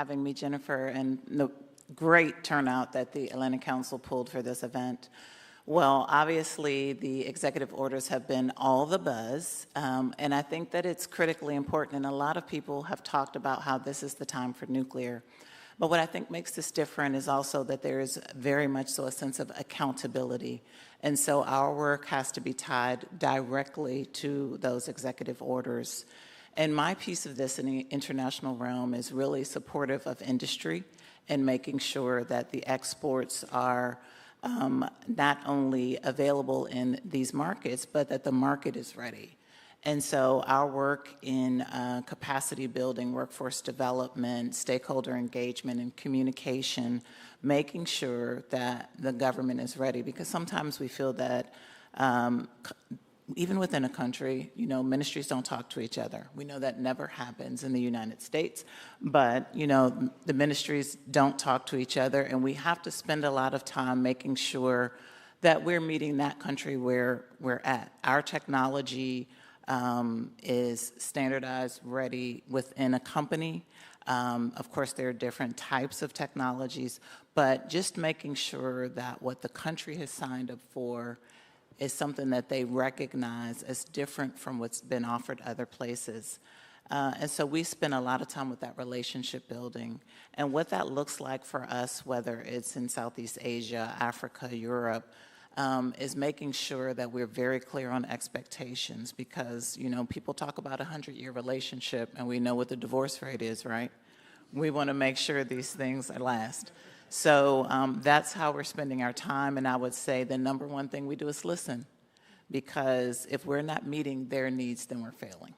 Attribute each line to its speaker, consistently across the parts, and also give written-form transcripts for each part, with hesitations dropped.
Speaker 1: having me, Jennifer, and the great turnout that the Atlantic Council pulled for this event. Well, obviously, the executive orders have been all the buzz, and I think that it's critically important, and a lot of people have talked about how this is the time for nuclear. But what I think makes this different is also that there is very much so a sense of accountability. And so our work has to be tied directly to those executive orders. And my piece of this in the international realm is really supportive of industry and making sure that the exports are not only available in these markets, but that the market is ready. And so our work in capacity building, workforce development, stakeholder engagement, and communication, making sure that the government is ready, because sometimes we feel that even within a country, you know, ministries don't talk to each other. We know that never happens in the United States, but, you know, the ministries don't talk to each other, and we have to spend a lot of time making sure that we're meeting that country where we're at. Our technology is standardized, ready within a company. Of course, there are different types of technologies, but just making sure that what the country has signed up for is something that they recognize as different from what's been offered other places. And so we spend a lot of time with that relationship building. And what that looks like for us, whether it's in Southeast Asia, Africa, Europe, is making sure that we're very clear on expectations, because, you know, people talk about a 100-year relationship, and we know what the divorce rate is, right? We want to make sure these things last. So that's how we're spending our time, and I would say the number one thing we do is listen, because if we're not meeting their needs, then we're failing.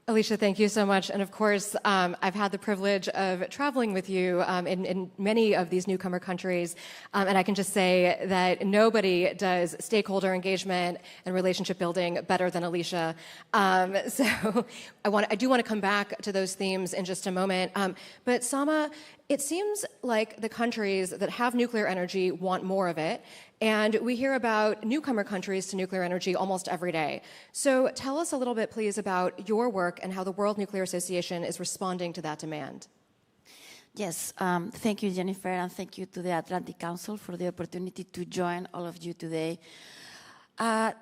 Speaker 2: Alicia, thank you so much. And of course, I've had the privilege of traveling with you in many of these newcomer countries. And I can just say that nobody does stakeholder engagement and relationship building better than Alicia. So I do want to come back to those themes in just a moment. But Sama, it seems like the countries that have nuclear energy want more of it. And we hear about newcomer countries to nuclear energy almost every day. So tell us a little bit, please, about your work and how the World Nuclear Association is responding to that demand.
Speaker 3: Yes, thank you, Jennifer, and thank you to the Atlantic Council for the opportunity to join all of you today.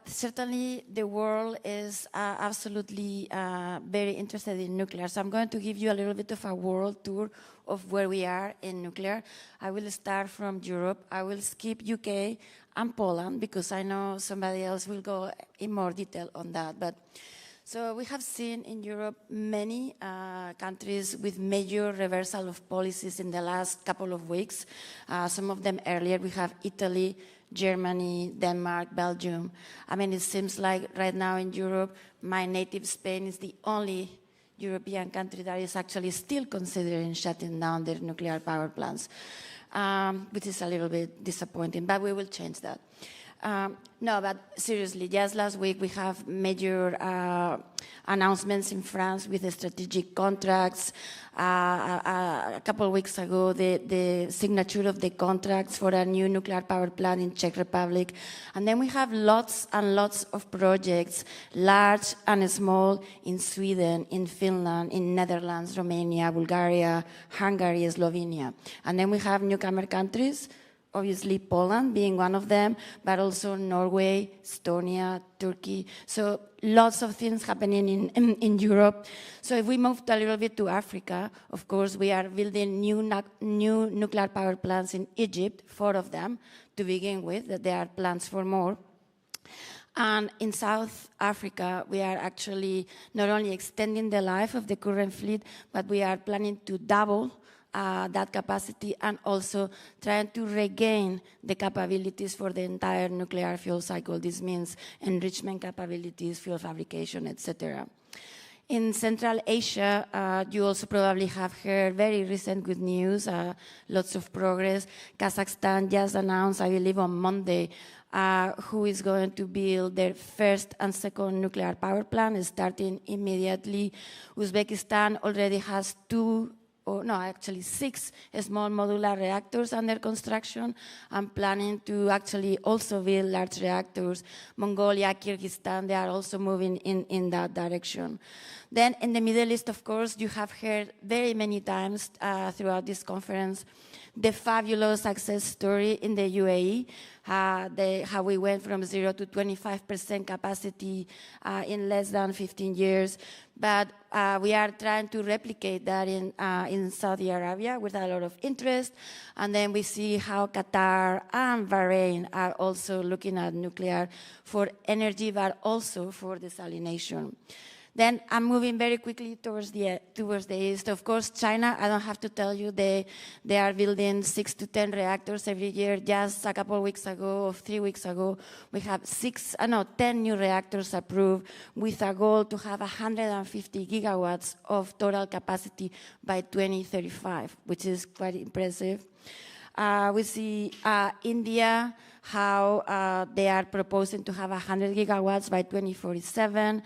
Speaker 3: Certainly, the world is absolutely very interested in nuclear. So I'm going to give you a little bit of a world tour of where we are in nuclear. I will start from Europe. I will skip UK and Poland, because I know somebody else will go in more detail on that. But so we have seen in Europe many countries with major reversal of policies in the last couple of weeks. Some of them earlier. We have Italy, Germany, Denmark, Belgium. I mean, it seems like right now in Europe, my native Spain is the only European country that is actually still considering shutting down their nuclear power plants, which is a little bit disappointing, but we will change that. No, but seriously, just last week we have major announcements in France with the strategic contracts. A couple of weeks ago, the signature of the contracts for a new nuclear power plant in Czech Republic. And then we have lots and lots of projects, large and small, in Sweden, in Finland, in Netherlands, Romania, Bulgaria, Hungary, Slovenia. And then we have newcomer countries, obviously Poland being one of them, but also Norway, Estonia, Turkey. So lots of things happening in Europe. So if we move a little bit to Africa, of course, we are building new nuclear power plants in Egypt, 4 of them to begin with, that there are plans for more. And in South Africa, we are actually not only extending the life of the current fleet, but we are planning to double that capacity, and also trying to regain the capabilities for the entire nuclear fuel cycle. This means enrichment capabilities, fuel fabrication, etc. In Central Asia, you also probably have heard very recent good news, lots of progress. Kazakhstan just announced, I believe on Monday, who is going to build their first and second nuclear power plant, starting immediately. Uzbekistan already has 2 or no, actually 6 small modular reactors under construction. I'm planning to actually also build large reactors. Mongolia, Kyrgyzstan, they are also moving in that direction. Then in the Middle East, of course, you have heard very many times throughout this conference the fabulous success story in the UAE, how we went from 0 to 25% capacity in less than 15 years. But we are trying to replicate that in Saudi Arabia with a lot of interest. And then we see how Qatar and Bahrain are also looking at nuclear for energy, but also for desalination. Then I'm moving very quickly towards the east. Of course, China, I don't have to tell you, they are building 6 to 10 reactors every year. Just a couple of weeks ago, or 3 weeks ago, we have 10 new reactors approved with a goal to have 150 gigawatts of total capacity by 2035, which is quite impressive. We see India, how they are proposing to have 100 gigawatts by 2047.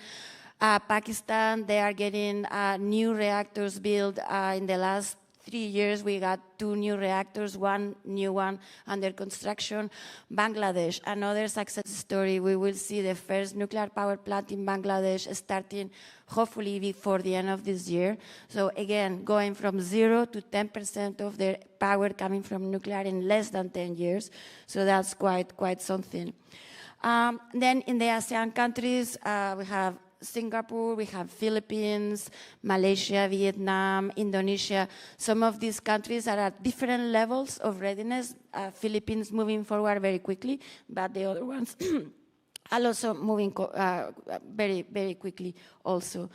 Speaker 3: Pakistan, they are getting new reactors built. In the last 3 years, we got 2 new reactors, 1 new one under construction. Bangladesh, another success story. We will see the first nuclear power plant in Bangladesh starting hopefully before the end of this year. So again, going from 0 to 10% of their power coming from nuclear in less than 10 years. So that's quite something. Then in the ASEAN countries, we have Singapore, we have Philippines, Malaysia, Vietnam, Indonesia. Some of these countries are at different levels of readiness. Philippines moving forward very quickly, but the other ones are also moving very quickly also.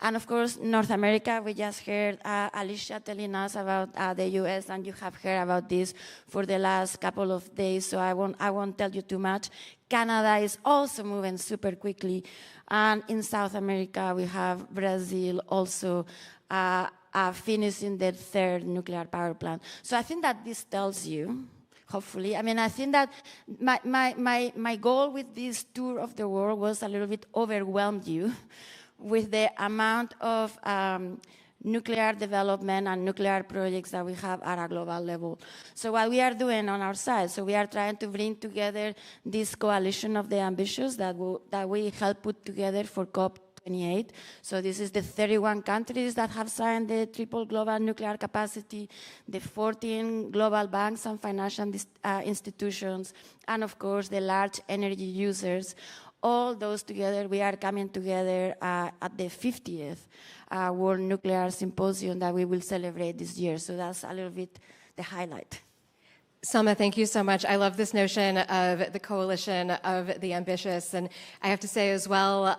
Speaker 3: And of course, North America, we just heard Alicia telling us about the US, and you have heard about this for the last couple of days, so I won't tell you too much. Canada is also moving super quickly. And in South America, we have Brazil also finishing their 3rd nuclear power plant. So I think that this tells you, hopefully, I mean, I think that my goal with this tour of the world was a little bit overwhelm you with the amount of nuclear development and nuclear projects that we have at a global level. So what we are doing on our side, so we are trying to bring together this coalition of the ambitious that we help put together for COP28. So this is the 31 countries that have signed the triple global nuclear capacity, the 14 global banks and financial institutions, and of course the large energy users. All those together, we are coming together at the 50th World Nuclear Symposium that we will celebrate this year. So that's a little bit the highlight.
Speaker 2: Selma, thank you so much. I love this notion of the coalition of the ambitious. And I have to say as well,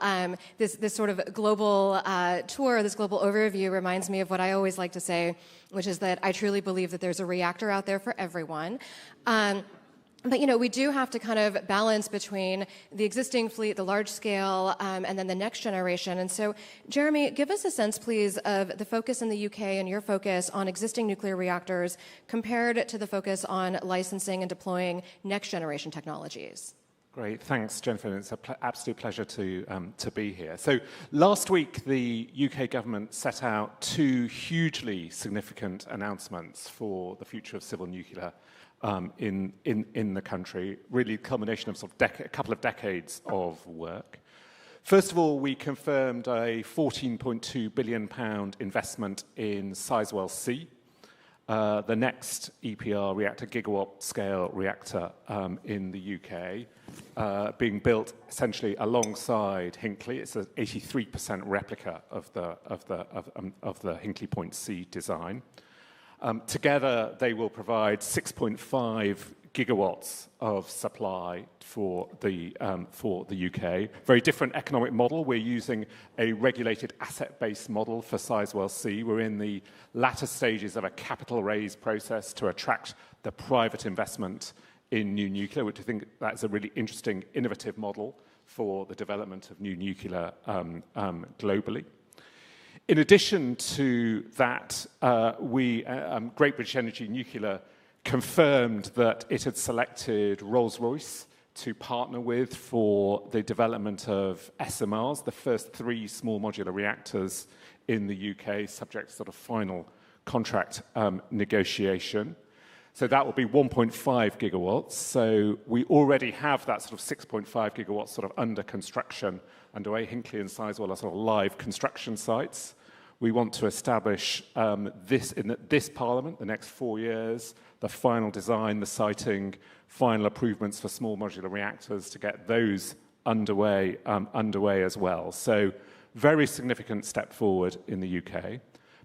Speaker 2: this sort of global tour, this global overview reminds me of what I always like to say, which is that I truly believe that there's a reactor out there for everyone. But, you know, we do have to kind of balance between the existing fleet, the large scale, and then the next generation. And so, Jeremy, give us a sense, please, of the focus in the UK and your focus on existing nuclear reactors compared to the focus on licensing and deploying next generation technologies.
Speaker 4: Great, thanks, Jennifer. It's an absolute pleasure to be here. So last week, the UK government set out 2 hugely significant announcements for the future of civil nuclear in the country, really a culmination of a couple of decades of work. First of all, we confirmed a £14.2 billion investment in Sizewell C, the next EPR reactor, gigawatt-scale reactor in the UK, being built essentially alongside Hinkley. It's an 83% replica of the Hinkley Point C design. Together, they will provide 6.5 gigawatts of supply for the UK. Very different economic model. We're using a regulated asset-based model for Sizewell C. We're in the latter stages of a capital raise process to attract the private investment in new nuclear, which I think that's a really interesting, innovative model for the development of new nuclear globally. In addition to that, Great British Energy Nuclear confirmed that it had selected Rolls-Royce to partner with for the development of SMRs, the first 3 small modular reactors in the UK, subject to final contract negotiation. So that will be 1.5 gigawatts. So we already have that sort of 6.5 gigawatts sort of under construction underway. Hinkley and Sizewell are sort of live construction sites. We want to establish this in this Parliament, the next 4 years, the final design, the siting, final improvements for small modular reactors to get those underway as well. So very significant step forward in the UK.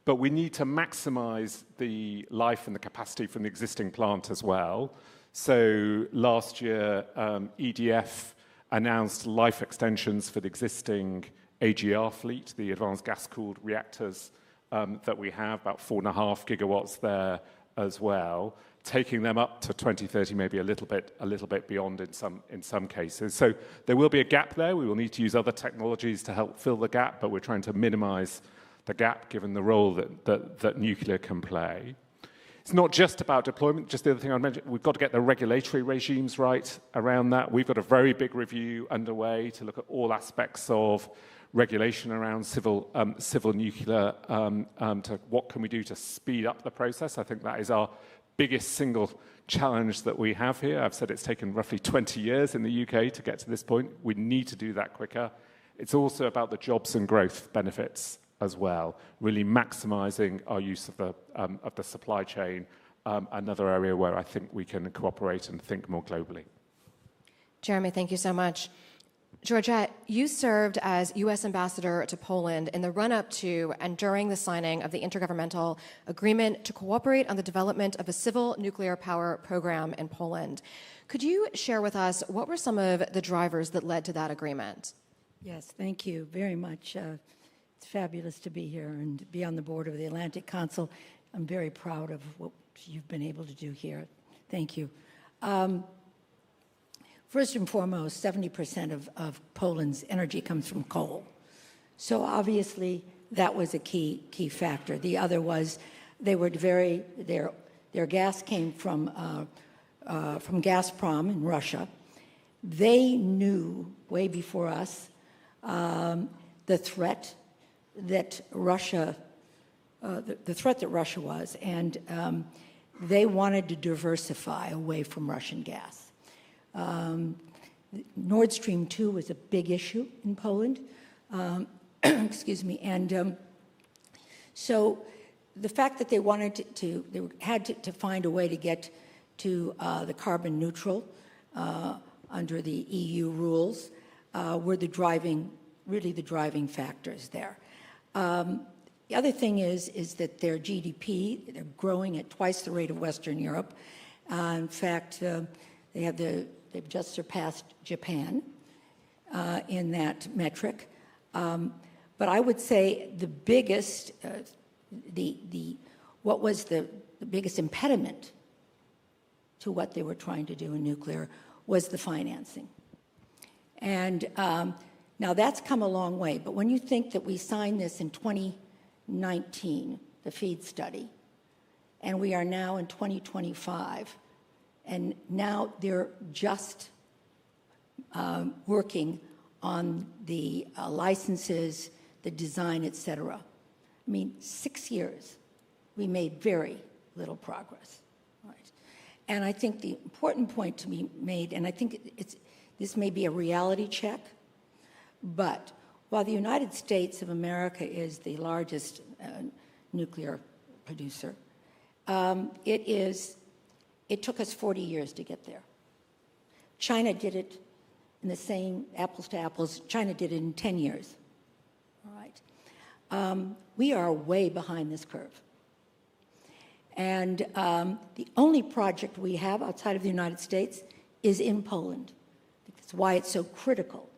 Speaker 4: But we need to maximize the life and the capacity from the existing plant as well. So last year, EDF announced life extensions for the existing AGR fleet, the advanced gas-cooled reactors that we have, about 4.5 gigawatts there as well, taking them up to 2030, maybe a little bit beyond in some cases. So there will be a gap there. We will need to use other technologies to help fill the gap, but we're trying to minimize the gap given the role that nuclear can play. It's not just about deployment. Just the other thing I mentioned, we've got to get the regulatory regimes right around that. We've got a very big review underway to look at all aspects of regulation around civil nuclear, to what can we do to speed up the process. I think that is our biggest single challenge that we have here. I've said it's taken roughly 20 years in the UK to get to this point. We need to do that quicker. It's also about the jobs and growth benefits as well, really maximizing our use of the supply chain, another area where I think we can cooperate and think more globally.
Speaker 2: Jeremy, thank you so much. Georgette, you served as U.S. ambassador to Poland in the run-up to and during the signing of the Intergovernmental Agreement to cooperate on the development of a civil nuclear power program in Poland. Could you share with us what were some of the drivers that led to that agreement?
Speaker 5: Yes, thank you very much. It's fabulous to be here and be on the board of the Atlantic Council. I'm very proud of what you've been able to do here. Thank you. First and foremost, 70% of Poland's energy comes from coal. So obviously, that was a key factor. The other was they were their gas came from Gazprom in Russia. They knew way before us the threat that Russia was, and they wanted to diversify away from Russian gas. Nord Stream 2 was a big issue in Poland, excuse me, and so the fact that they wanted they had to find a way to get to the carbon neutral under the EU rules were really the driving factors there. The other thing is that their GDP, they're growing at twice the rate of Western Europe. In fact, they've just surpassed Japan in that metric. But I would say the biggest, what was the biggest impediment to what they were trying to do in nuclear was the financing. And now that's come a long way, but when you think that we signed this in 2019, the FEED study, and we are now in 2025, and now they're just working on the licenses, the design, et cetera. I mean, 6 years, we made very little progress. Right? And I think the important point to be made, and I think this may be a reality check, but while the United States of America is the largest nuclear producer, it took us 40 years to get there. China did it in the same, apples to apples, China did it in 10 years. All right. We are way behind this curve. And the only project we have outside of the United States is in Poland. That's why it's so critical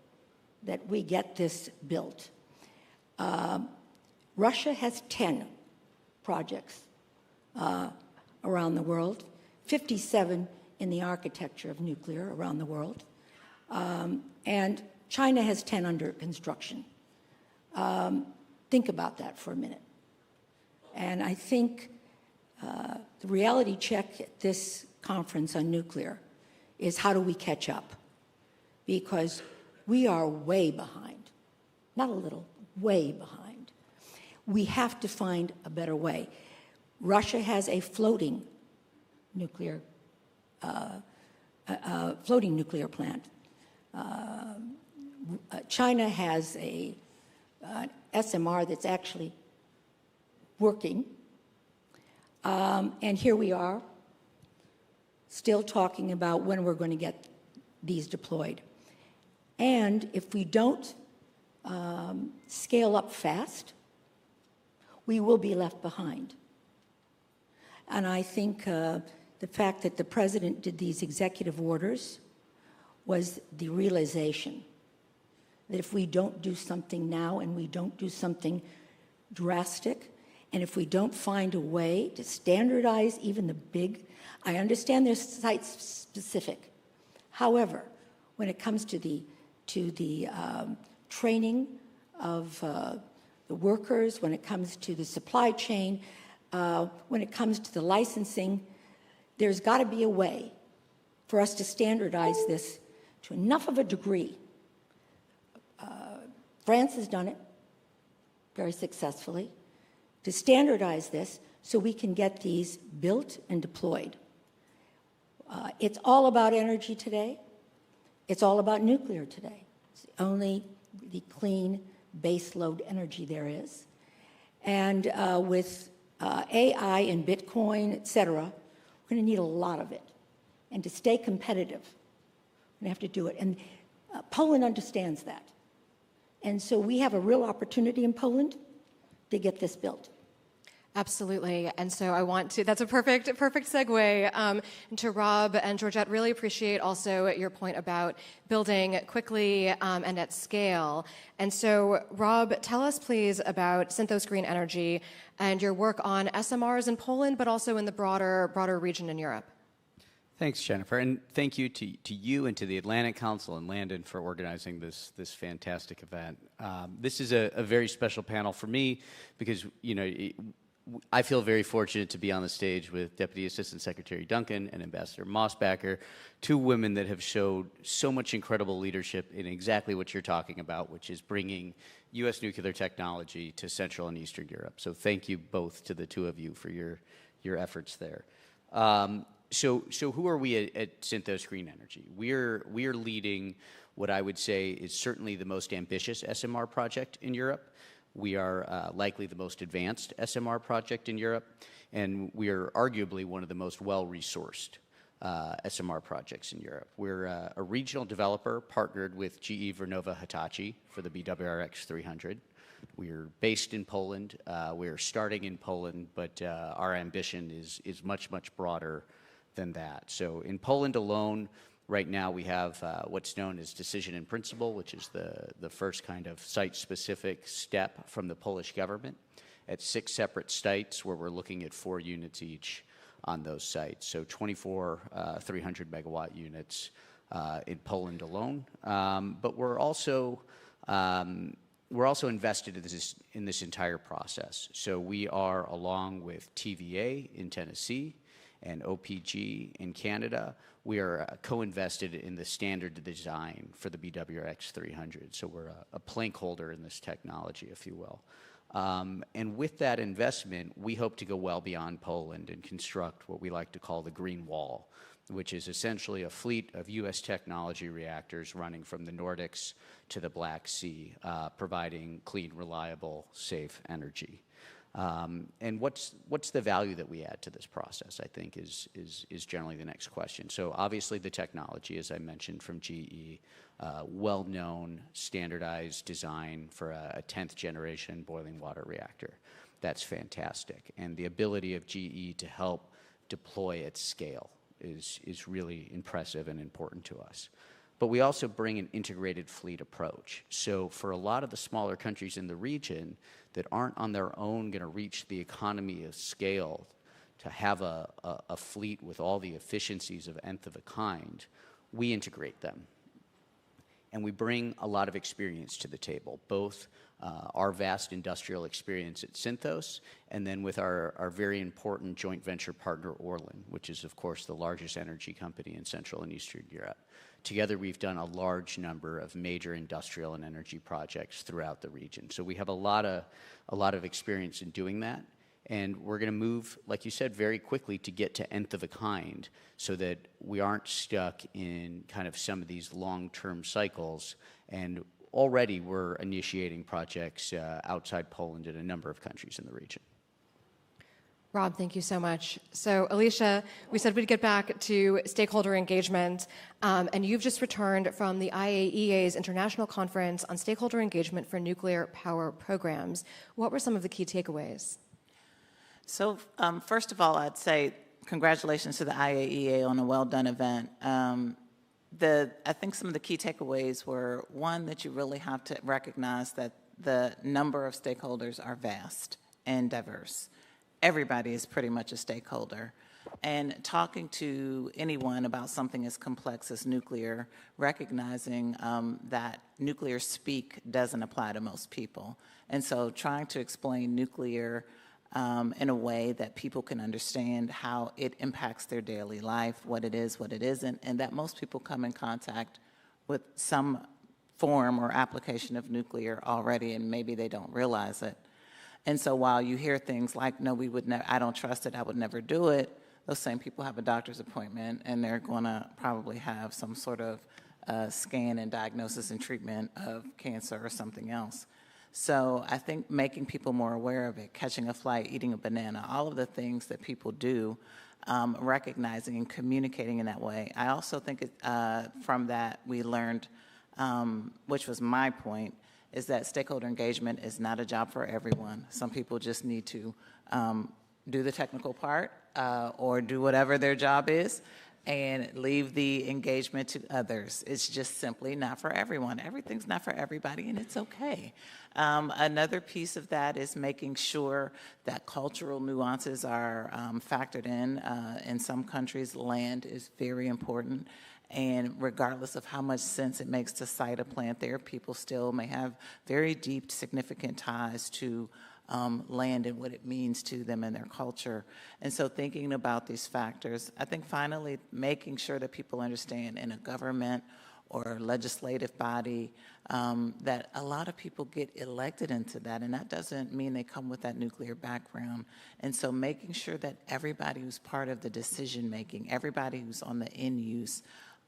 Speaker 5: that we get this built. Russia has 10 projects around the world, 57 in the architecture of nuclear around the world. And China has 10 under construction. Think about that for a minute. And I think the reality check at this conference on nuclear is how do we catch up? Because we are way behind, not a little, way behind. We have to find a better way. Russia has a floating nuclear plant. China has an SMR that's actually working. And here we are, still talking about when we're going to get these deployed. And if we don't scale up fast, we will be left behind. And I think the fact that the president did these executive orders was the realization that if we don't do something now and we don't do something drastic, and if we don't find a way to standardize even the big, I understand they're site-specific. However, when it comes to the training of the workers, when it comes to the supply chain, when it comes to the licensing, there's got to be a way for us to standardize this to enough of a degree. France has done it very successfully, to standardize this so we can get these built and deployed. It's all about energy today. It's all about nuclear today. It's only the clean baseload energy there is. And with AI and Bitcoin, et cetera, we're going to need a lot of it. And to stay competitive, we're going to have to do it. And Poland understands that. And so we have a real opportunity in Poland to get this built.
Speaker 2: Absolutely. And so I want to, that's a perfect segue into Rob and Georgette. Really appreciate also your point about building quickly and at scale. And so, Rob, tell us please about Synthos Green Energy and your work on SMRs in Poland, but also in the broader region in Europe.
Speaker 6: Thanks, Jennifer, and thank you to you and to the Atlantic Council and Landon for organizing this fantastic event. This is a very special panel for me because, you know, I feel very fortunate to be on the stage with Deputy Assistant Secretary Duncan and Ambassador Mossbacher, two women that have showed so much incredible leadership in exactly what you're talking about, which is bringing U.S. nuclear technology to Central and Eastern Europe. So thank you both to the two of you for your efforts there. So who are we at Synthos Green Energy? We're leading what I would say is certainly the most ambitious SMR project in Europe. We are likely the most advanced SMR project in Europe, and we are arguably one of the most well-resourced SMR projects in Europe. We're a regional developer partnered with GE Vernova Hitachi for the BWRX 300. We're based in Poland. We're starting in Poland, but our ambition is much, much broader than that. So in Poland alone, right now we have what's known as decision in principle, which is the first kind of site-specific step from the Polish government at 6 separate sites where we're looking at 4 units each on those sites. So 24 300-megawatt units in Poland alone. But we're also invested in this entire process. So we are, along with TVA in Tennessee and OPG in Canada, we are co-invested in the standard design for the BWRX 300. So we're a plank holder in this technology, if you will. And with that investment, we hope to go well beyond Poland and construct what we like to call the Green Wall, which is essentially a fleet of U.S. technology reactors running from the Nordics to the Black Sea, providing clean, reliable, safe energy. And what's the value that we add to this process, I think, is generally the next question. So obviously the technology, as I mentioned, from GE, well-known, standardized design for a 10th generation boiling water reactor. That's fantastic. And the ability of GE to help deploy at scale is really impressive and important to us. But we also bring an integrated fleet approach. So for a lot of the smaller countries in the region that aren't on their own going to reach the economy of scale to have a fleet with all the efficiencies of nth of a kind, we integrate them. And we bring a lot of experience to the table, both our vast industrial experience at Synthos, and then with our very important joint venture partner, Orlen, which is, of course, the largest energy company in Central and Eastern Europe. Together, we've done a large number of major industrial and energy projects throughout the region. So we have a lot of experience in doing that. And we're going to move, like you said, very quickly to get to nth of a kind so that we aren't stuck in kind of some of these long-term cycles. And already we're initiating projects outside Poland in a number of countries in the region.
Speaker 2: Rob, thank you so much. So, Alicia, we said we'd get back to stakeholder engagement, and you've just returned from the IAEA's International Conference on Stakeholder Engagement for Nuclear Power Programs. What were some of the key takeaways?
Speaker 1: So first of all, I'd say congratulations to the IAEA on a well-done event. I think some of the key takeaways were, one, that you really have to recognize that the number of stakeholders are vast and diverse. Everybody is pretty much a stakeholder. And talking to anyone about something as complex as nuclear, recognizing that nuclear speak doesn't apply to most people. And so trying to explain nuclear in a way that people can understand how it impacts their daily life, what it is, what it isn't, and that most people come in contact with some form or application of nuclear already, and maybe they don't realize it. And so while you hear things like, no, I don't trust it, I would never do it, those same people have a doctor's appointment and they're going to probably have some sort of scan and diagnosis and treatment of cancer or something else. So I think making people more aware of it, catching a flight, eating a banana, all of the things that people do, recognizing and communicating in that way. I also think from that we learned, which was my point, is that stakeholder engagement is not a job for everyone. Some people just need to do the technical part or do whatever their job is and leave the engagement to others. It's just simply not for everyone. Everything's not for everybody, and it's okay. Another piece of that is making sure that cultural nuances are factored in. In some countries, land is very important. And regardless of how much sense it makes to site a plant there, people still may have very deep, significant ties to land and what it means to them and their culture. And so thinking about these factors, I think finally making sure that people understand in a government or legislative body that a lot of people get elected into that, and that doesn't mean they come with that nuclear background. And so making sure that everybody who's part of the decision making, everybody who's on the end use,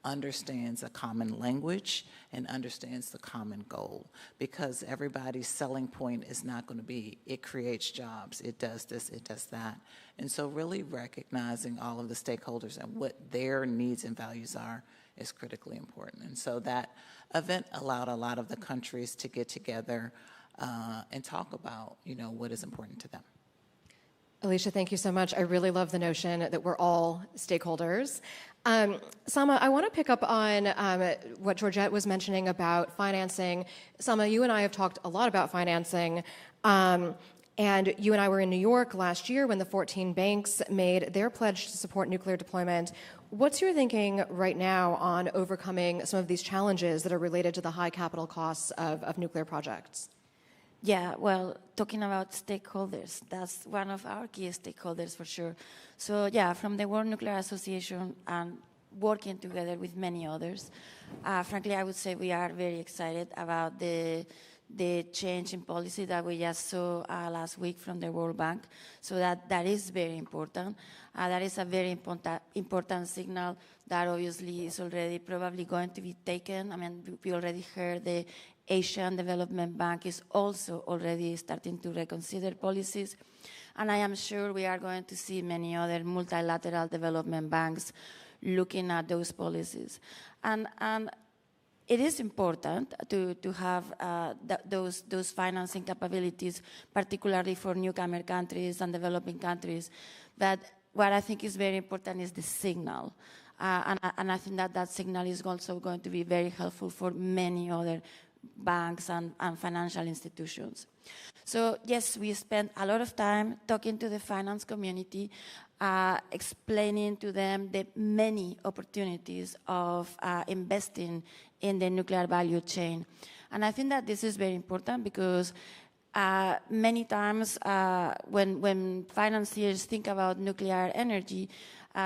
Speaker 1: understands a common language and understands the common goal, because everybody's selling point is not going to be, it creates jobs, it does this, it does that. And so really recognizing all of the stakeholders and what their needs and values are is critically important. And so that event allowed a lot of the countries to get together and talk about, what is important to them.
Speaker 2: Alicia, thank you so much. I really love the notion that we're all stakeholders. Sama, I want to pick up on what Georgette was mentioning about financing. Sama, you and I have talked a lot about financing. And you and I were in New York last year when the 14 banks made their pledge to support nuclear deployment. What's your thinking right now on overcoming some of these challenges that are related to the high capital costs of nuclear projects?
Speaker 3: Yeah, well, talking about stakeholders, that's one of our key stakeholders for sure. So yeah, from the World Nuclear Association and working together with many others, frankly, I would say we are very excited about the change in policy that we just saw last week from the World Bank. So that is very important. That is a very important signal that obviously is already probably going to be taken. I mean, we already heard the Asian Development Bank is also already starting to reconsider policies. And I am sure we are going to see many other multilateral development banks looking at those policies. And it is important to have those financing capabilities, particularly for newcomer countries and developing countries. But what I think is very important is the signal. And I think that signal is also going to be very helpful for many other banks and financial institutions. So yes, we spent a lot of time talking to the finance community, explaining to them the many opportunities of investing in the nuclear value chain. And I think that this is very important because many times when financiers think about nuclear energy,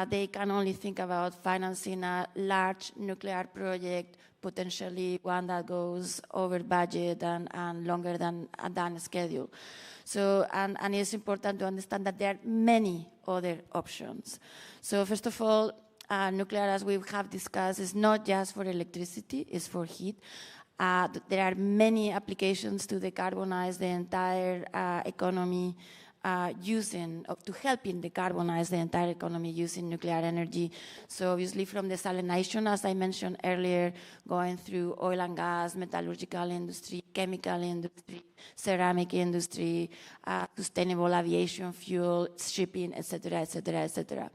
Speaker 3: they can only think about financing a large nuclear project, potentially one that goes over budget and longer than schedule. So, and it's important to understand that there are many other options. So first of all, nuclear, as we have discussed, is not just for electricity, it's for heat. There are many applications to decarbonize the entire economy to help in decarbonize the entire economy using nuclear energy. So obviously from desalination, as I mentioned earlier, going through oil and gas, metallurgical industry, chemical industry, ceramic industry, sustainable aviation fuel, shipping, etc., etc., etc.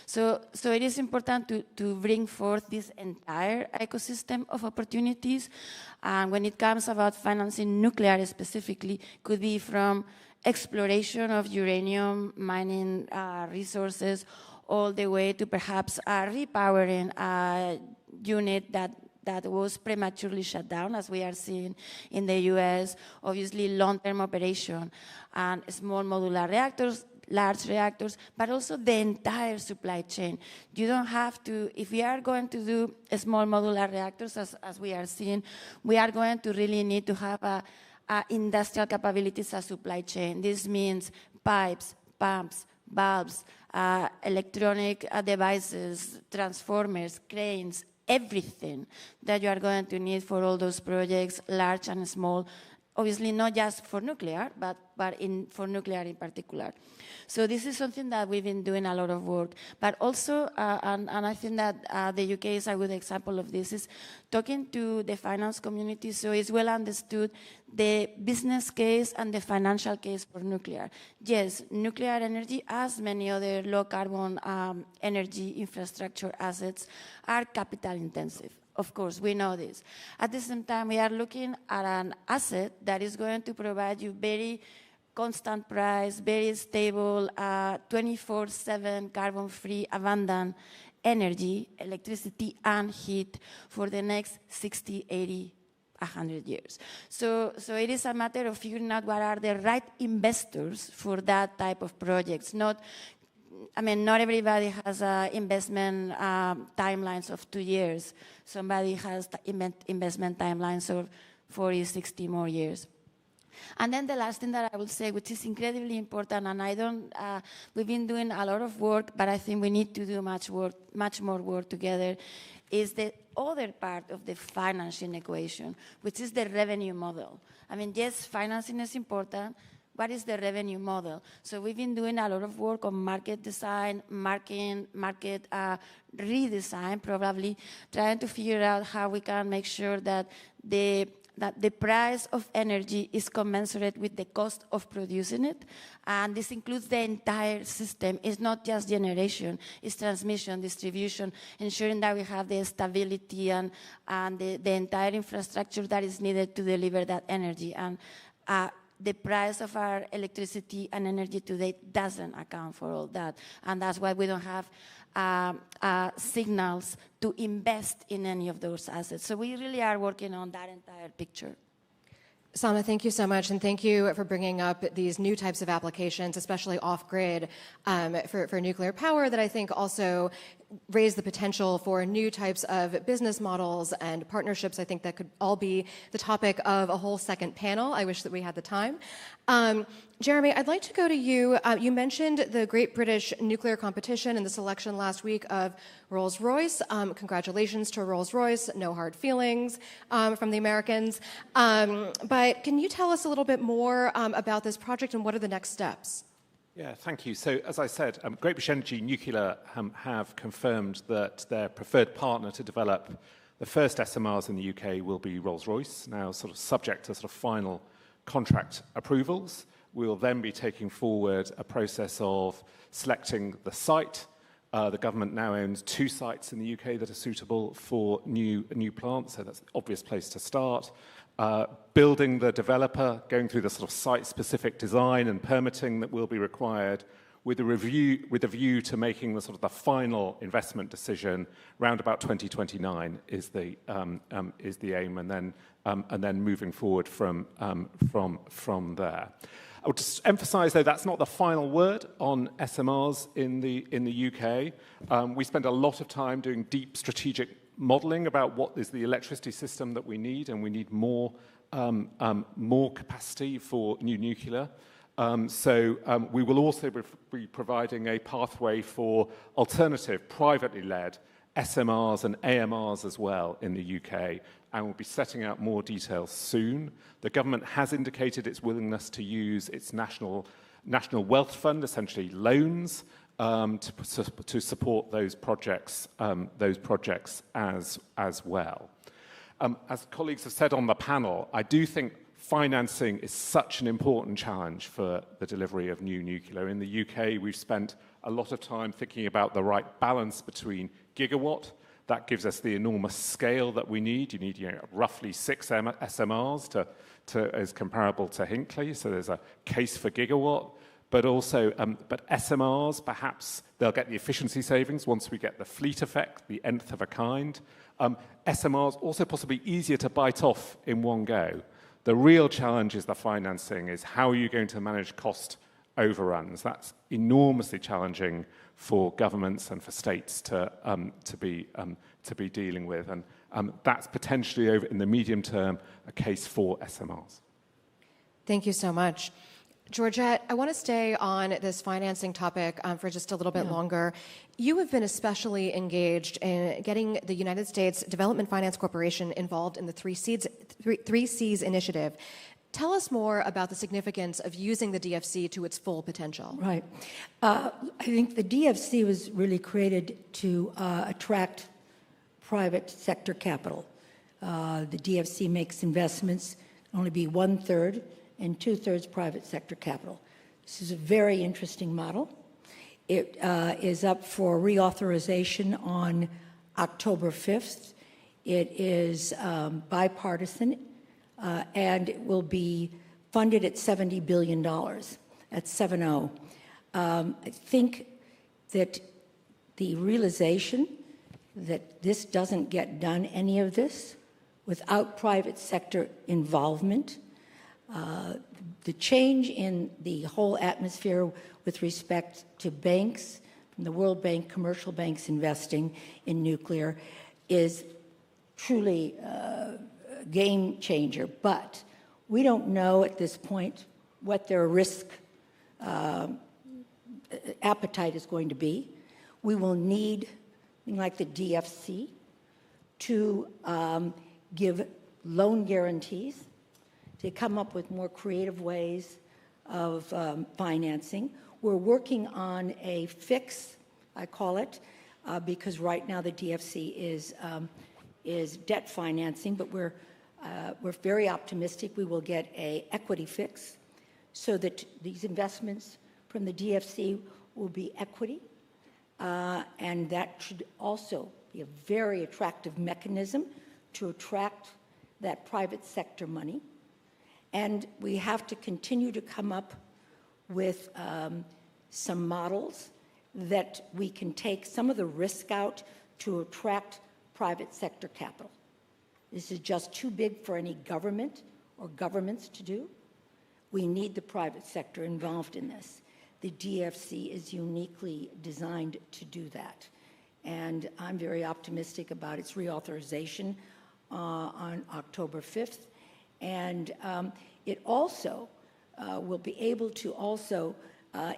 Speaker 3: So it is important to bring forth this entire ecosystem of opportunities. And when it comes about financing nuclear specifically, could be from exploration of uranium mining resources all the way to perhaps repowering a unit that was prematurely shut down, as we are seeing in the US, obviously long-term operation, and small modular reactors, large reactors, but also the entire supply chain. You don't have to, if we are going to do small modular reactors, as we are seeing, we are going to really need to have industrial capabilities as supply chain. This means pipes, pumps, bulbs, electronic devices, transformers, cranes, everything that you are going to need for all those projects, large and small, obviously not just for nuclear, but for nuclear in particular. So this is something that we've been doing a lot of work. But also, and I think that the UK is a good example of this, is talking to the finance community, so it's well understood the business case and the financial case for nuclear. Yes, nuclear energy, as many other low-carbon energy infrastructure assets, are capital intensive. Of course, we know this. At the same time, we are looking at an asset that is going to provide you very constant price, very stable, 24/7 carbon-free, abundant energy, electricity and heat for the next 60, 80, 100 years. So it is a matter of figuring out what are the right investors for that type of projects. Not everybody has investment timelines of 2 years. Somebody has investment timelines of 40, 60 more years. And then the last thing that I will say, which is incredibly important, and we've been doing a lot of work, but I think we need to do much more work together, is the other part of the financing equation, which is the revenue model. I mean, yes, financing is important. What is the revenue model? So we've been doing a lot of work on market design, market redesign, probably, trying to figure out how we can make sure that the price of energy is commensurate with the cost of producing it. And this includes the entire system. It's not just generation, it's transmission, distribution, ensuring that we have the stability and the entire infrastructure that is needed to deliver that energy. And the price of our electricity and energy today doesn't account for all that. And that's why we don't have signals to invest in any of those assets. So we really are working on that entire picture.
Speaker 2: Sama, thank you so much, and thank you for bringing up these new types of applications, especially off-grid for nuclear power, that I think also raise the potential for new types of business models and partnerships. I think that could all be the topic of a whole second panel. I wish that we had the time. Jeremy, I'd like to go to you. You mentioned the Great British Nuclear Competition and the selection last week of Rolls-Royce. Congratulations to Rolls-Royce. No hard feelings from the Americans. But can you tell us a little bit more about this project and what are the next steps?
Speaker 4: Yeah, thank you. So, as I said, Great British Energy Nuclear have confirmed that their preferred partner to develop the first SMRs in the UK will be Rolls-Royce, now sort of subject to sort of final contract approvals. We'll then be taking forward a process of selecting the site. The government now owns 2 sites in the UK that are suitable for new plants, so that's the obvious place to start. Building the developer, going through the sort of site-specific design and permitting that will be required, with a view to making the sort of the final investment decision round about 2029 is the aim, and then moving forward from there. I would just emphasise, though, that's not the final word on SMRs in the UK. We spend a lot of time doing deep strategic modelling about what is the electricity system that we need, and we need more capacity for new nuclear. We will also be providing a pathway for alternative, privately led SMRs and AMRs as well in the UK, and we'll be setting out more details soon. The government has indicated its willingness to use its national wealth fund, essentially loans, to support those projects as well. As colleagues have said on the panel, I do think financing is such an important challenge for the delivery of new nuclear. In the UK, we've spent a lot of time thinking about the right balance between gigawatt. That gives us the enormous scale that we need. You need roughly 6 SMRs as comparable to Hinkley, so there's a case for gigawatt. But also, but SMRs, perhaps they'll get the efficiency savings once we get the fleet effect, the nth of a kind. SMRs also possibly easier to bite off in one go. The real challenge is the financing, is how are you going to manage cost overruns? That's enormously challenging for governments and for states to be dealing with. And that's potentially, over in the medium term, a case for SMRs.
Speaker 2: Thank you so much. Georgette, I want to stay on this financing topic for just a little bit longer. You have been especially engaged in getting the United States Development Finance Corporation involved in the Three Cs initiative. Tell us more about the significance of using the DFC to its full potential.
Speaker 5: Right. I think the DFC was really created to attract private sector capital. The DFC makes investments only be 1/3 and 2/3 private sector capital. This is a very interesting model. It is up for reauthorization on October 5th. It is bipartisan, and it will be funded at $70 billion, at 7-0. I think that the realization that this doesn't get done, any of this, without private sector involvement, the change in the whole atmosphere with respect to banks, from the World Bank, commercial banks investing in nuclear, is truly a game changer. But we don't know at this point what their risk appetite is going to be. We will need, like the DFC, to give loan guarantees, to come up with more creative ways of financing. We're working on a fix, I call it, because right now the DFC is debt financing, but we're very optimistic we will get an equity fix so that these investments from the DFC will be equity, and that should also be a very attractive mechanism to attract that private sector money. And we have to continue to come up with some models that we can take some of the risk out to attract private sector capital. This is just too big for any government or governments to do. We need the private sector involved in this. The DFC is uniquely designed to do that. And I'm very optimistic about its reauthorization on October 5th. And it also will be able to also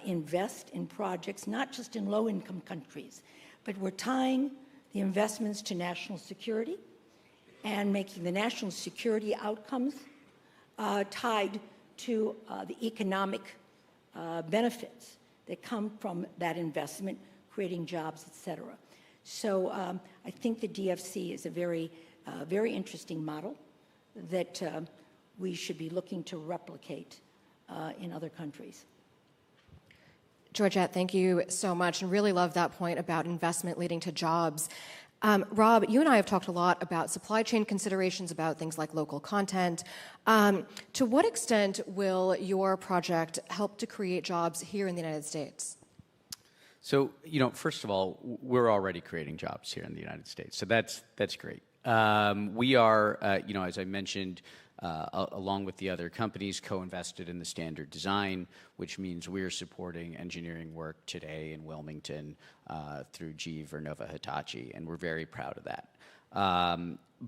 Speaker 5: invest in projects, not just in low-income countries, but we're tying the investments to national security and making the national security outcomes tied to the economic benefits that come from that investment, creating jobs, et cetera. So I think the DFC is a very interesting model that we should be looking to replicate in other countries.
Speaker 2: Georgette, thank you so much, and really love that point about investment leading to jobs. Rob, you and I have talked a lot about supply chain considerations, about things like local content. To what extent will your project help to create jobs here in the United States?
Speaker 6: So, first of all, we're already creating jobs here in the United States, so that's great. We are, as I mentioned, along with the other companies, co-invested in the standard design, which means we're supporting engineering work today in Wilmington through GE Vernova Hitachi, and we're very proud of that.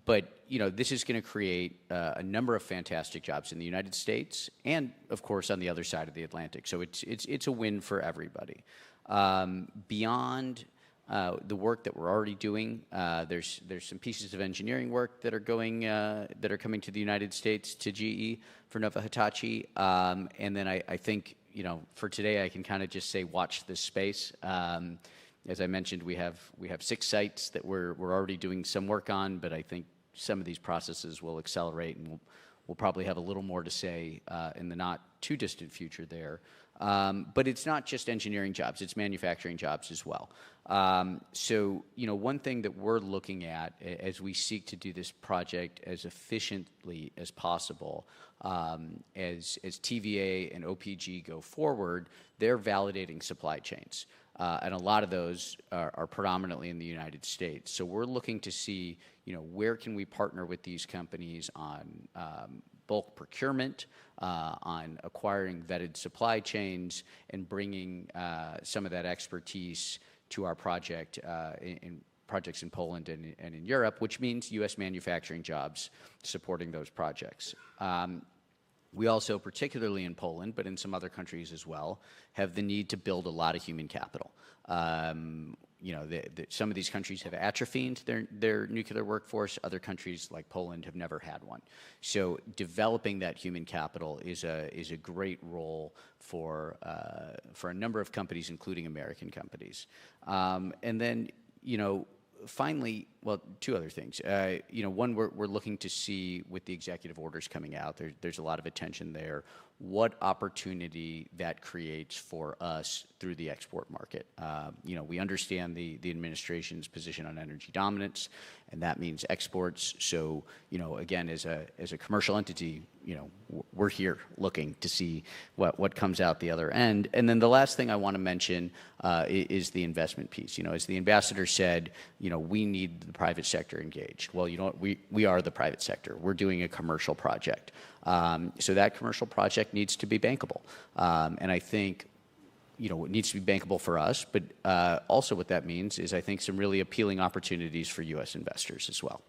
Speaker 6: But this is going to create a number of fantastic jobs in the United States and, of course, on the other side of the Atlantic. So it's a win for everybody. Beyond the work that we're already doing, there's some pieces of engineering work that are coming to the United States to GE for Nova Hitachi, and then I think for today I can kind of just say watch this space. As I mentioned, we have 6 sites that we're already doing some work on, but I think some of these processes will accelerate, and we'll probably have a little more to say in the not too distant future there. But it's not just engineering jobs, it's manufacturing jobs as well. So, one thing that we're looking at as we seek to do this project as efficiently as possible, as TVA and OPG go forward, they're validating supply chains. And a lot of those are predominantly in the United States. So we're looking to see, where can we partner with these companies on bulk procurement, on acquiring vetted supply chains, and bringing some of that expertise to our project in projects in Poland and in Europe, which means U.S. manufacturing jobs supporting those projects. We also, particularly in Poland, but in some other countries as well, have the need to build a lot of human capital. Some of these countries have atrophied their nuclear workforce. Other countries, like Poland, have never had one. So developing that human capital is a great role for a number of companies, including American companies. And then, finally, well, 2 other things. One, we're looking to see with the executive orders coming out, there's a lot of attention there, what opportunity that creates for us through the export market. We understand the administration's position on energy dominance, and that means exports. So, again, as a commercial entity, we're here looking to see what comes out the other end. And then the last thing I want to mention is the investment piece. As the ambassador said, we need the private sector engaged. Well, we are the private sector. We're doing a commercial project. So that commercial project needs to be bankable. And I think, it needs to be bankable for us, but also what that means is I think some really appealing opportunities for U.S. investors as well.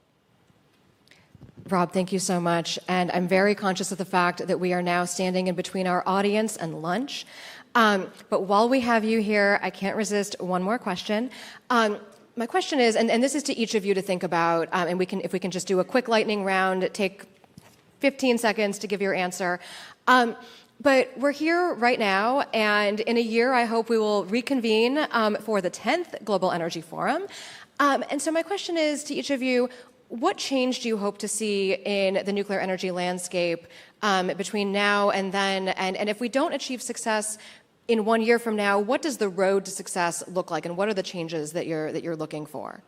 Speaker 2: Rob, thank you so much. And I'm very conscious of the fact that we are now standing in between our audience and lunch. But while we have you here, I can't resist one more question. My question is, and this is to each of you to think about, and if we can just do a quick lightning round, take 15 seconds to give your answer. But we're here right now, and in a year, I hope we will reconvene for the 10th Global Energy Forum. And so my question is to each of you, what change do you hope to see in the nuclear energy landscape between now and then? And if we don't achieve success in 1 year from now, what does the road to success look like, and what are the changes that you're looking for?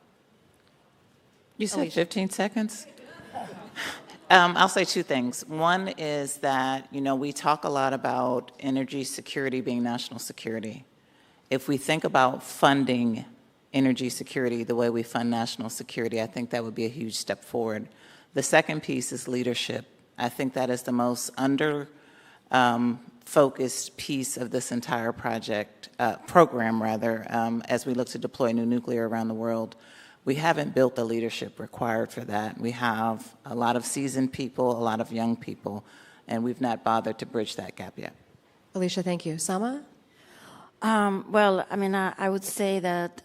Speaker 1: You said 15 seconds? I'll say 2 things. One is that, we talk a lot about energy security being national security. If we think about funding energy security the way we fund national security, I think that would be a huge step forward. The second piece is leadership. I think that is the most focused piece of this entire program, as we look to deploy new nuclear around the world. We haven't built the leadership required for that. We have a lot of seasoned people, a lot of young people, and we've not bothered to bridge that gap yet.
Speaker 2: Alicia, thank you. Sama?
Speaker 3: Well, I would say that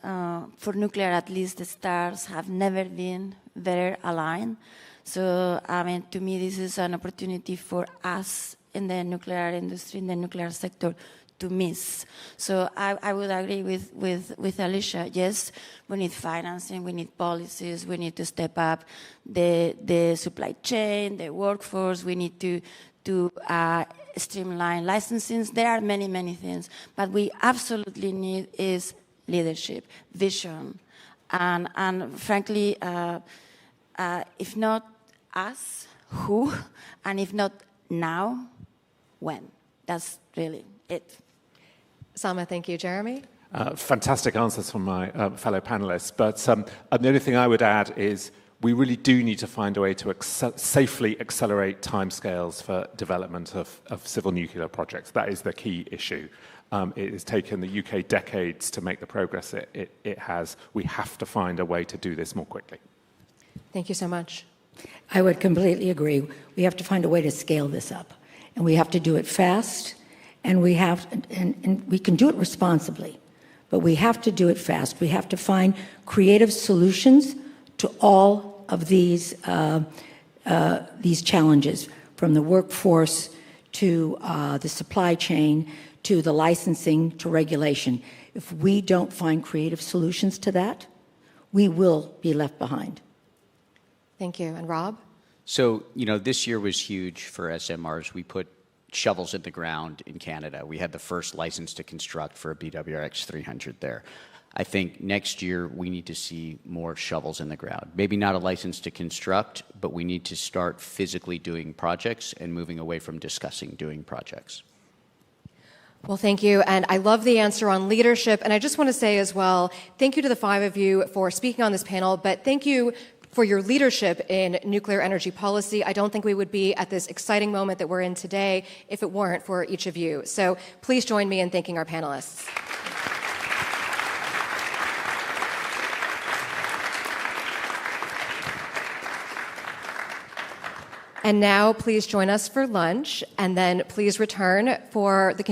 Speaker 3: for nuclear, at least the stars have never been better aligned. So, to me, this is an opportunity for us in the nuclear industry, in the nuclear sector, to miss. So I would agree with Alicia. Yes, we need financing, we need policies, we need to step up the supply chain, the workforce, we need to streamline licensing. There are many, many things, but we absolutely need is leadership, vision, and frankly, if not us, who? And if not now, when? That's really it.
Speaker 2: Sama, thank you. Jeremy?
Speaker 4: Fantastic answers from my fellow panelists. But the only thing I would add is we really do need to find a way to safely accelerate timescales for development of civil nuclear projects. That is the key issue. It has taken the UK decades to make the progress it has. We have to find a way to do this more quickly.
Speaker 2: Thank you so much.
Speaker 5: I would completely agree. We have to find a way to scale this up, and we have to do it fast, and we can do it responsibly, but we have to do it fast. We have to find creative solutions to all of these challenges, from the workforce to the supply chain to the licensing to regulation. If we don't find creative solutions to that, we will be left behind.
Speaker 2: Thank you. And Rob?
Speaker 6: So, this year was huge for SMRs. We put shovels in the ground in Canada. We had the first license to construct for a BWRX 300 there. I think next year we need to see more shovels in the ground. Maybe not a license to construct, but we need to start physically doing projects and moving away from discussing doing projects.
Speaker 2: Well, thank you. And I love the answer on leadership. And I just want to say as well, thank you to the 5 of you for speaking on this panel, but thank you for your leadership in nuclear energy policy. I don't think we would be at this exciting moment that we're in today if it weren't for each of you. So please join me in thanking our panelists. And now please join us for lunch, and then please return for the